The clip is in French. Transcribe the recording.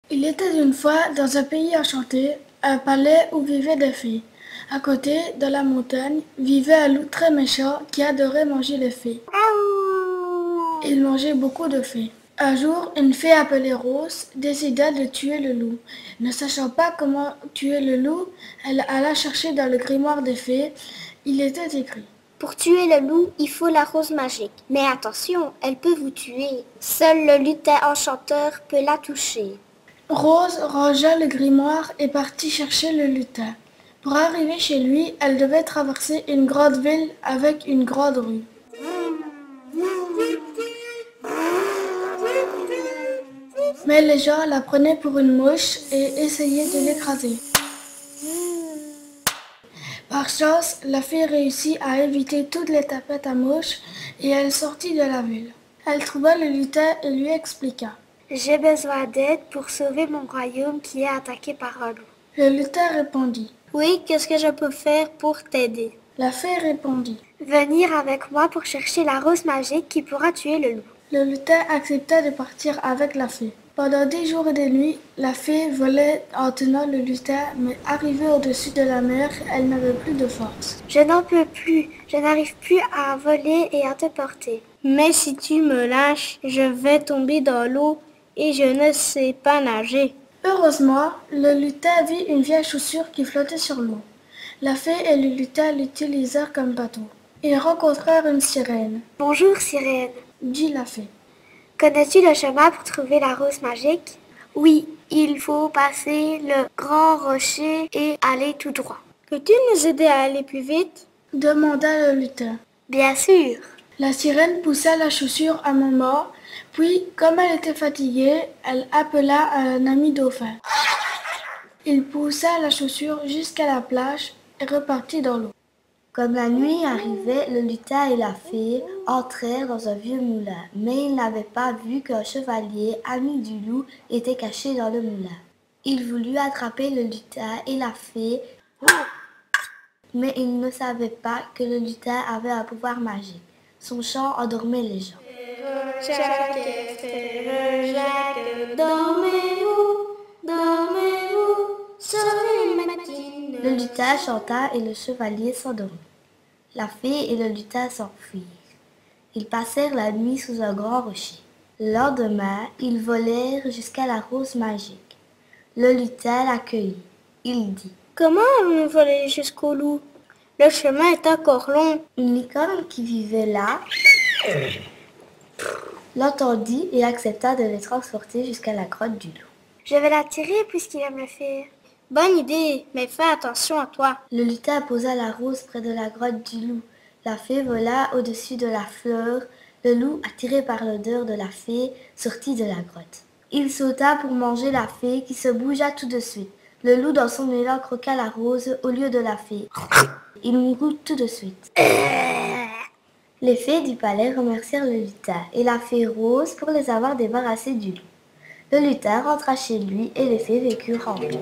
Il était une fois dans un pays enchanté, un palais où vivaient des fées. À côté, dans la montagne, vivait un loup très méchant qui adorait manger les fées. Il mangeait beaucoup de fées. Un jour, une fée appelée Rose décida de tuer le loup. Ne sachant pas comment tuer le loup, elle alla chercher dans le grimoire des fées. Il était écrit: Pour tuer le loup, il faut la rose magique. Mais attention, elle peut vous tuer. Seul le lutin enchanteur peut la toucher. Rose rangea le grimoire et partit chercher le lutin. Pour arriver chez lui, elle devait traverser une grande ville avec une grande rue. Mais les gens la prenaient pour une mouche et essayaient de l'écraser. Par chance, la fée réussit à éviter toutes les tapettes à mouches et elle sortit de la ville. Elle trouva le lutin et lui expliqua. J'ai besoin d'aide pour sauver mon royaume qui est attaqué par un loup. Le lutin répondit. Oui, qu'est-ce que je peux faire pour t'aider? La fée répondit. Venir avec moi pour chercher la rose magique qui pourra tuer le loup. Le lutin accepta de partir avec la fée. Pendant 10 jours et des nuits, la fée volait en tenant le lutin, mais arrivée au-dessus de la mer, elle n'avait plus de force. Je n'en peux plus, je n'arrive plus à voler et à te porter. Mais si tu me lâches, je vais tomber dans l'eau et je ne sais pas nager. Heureusement, le lutin vit une vieille chaussure qui flottait sur l'eau. La fée et le lutin l'utilisèrent comme bateau. Ils rencontrèrent une sirène. Bonjour sirène, Dit la fée. Connais-tu le chemin pour trouver la rose magique? Oui, il faut passer le grand rocher et aller tout droit. Peux-tu nous aider à aller plus vite? Demanda le lutin. Bien sûr. La sirène poussa la chaussure un moment, puis, comme elle était fatiguée, elle appela un ami dauphin. Il poussa la chaussure jusqu'à la plage et repartit dans l'eau. Comme la nuit arrivait, le lutin et la fée entrèrent dans un vieux moulin, mais ils n'avaient pas vu qu'un chevalier, ami du loup, était caché dans le moulin. Il voulut attraper le lutin et la fée, mais il ne savait pas que le lutin avait un pouvoir magique. Son chant endormait les gens. Frère Jacques, dormez-vous, sauvez les matines. Le lutin chanta et le chevalier s'endormit. La fée et le lutin s'enfuirent. Ils passèrent la nuit sous un grand rocher. Le lendemain, ils volèrent jusqu'à la rose magique. Le lutin l'accueillit. Il dit: Comment allons-nous voler jusqu'au loup? Le chemin est encore long. Une licorne qui vivait là l'entendit et accepta de les transporter jusqu'à la grotte du loup. Je vais l'attirer puisqu'il aime le faire. Bonne idée, mais fais attention à toi. Le lutin posa la rose près de la grotte du loup. La fée vola au-dessus de la fleur. Le loup, attiré par l'odeur de la fée, sortit de la grotte. Il sauta pour manger la fée qui se bougea tout de suite. Le loup, dans son élan, croqua la rose au lieu de la fée. Il mourut tout de suite. Les fées du palais remercièrent le lutin et la fée Rose pour les avoir débarrassés du loup. Le lutin rentra chez lui et les fées vécurent en paix.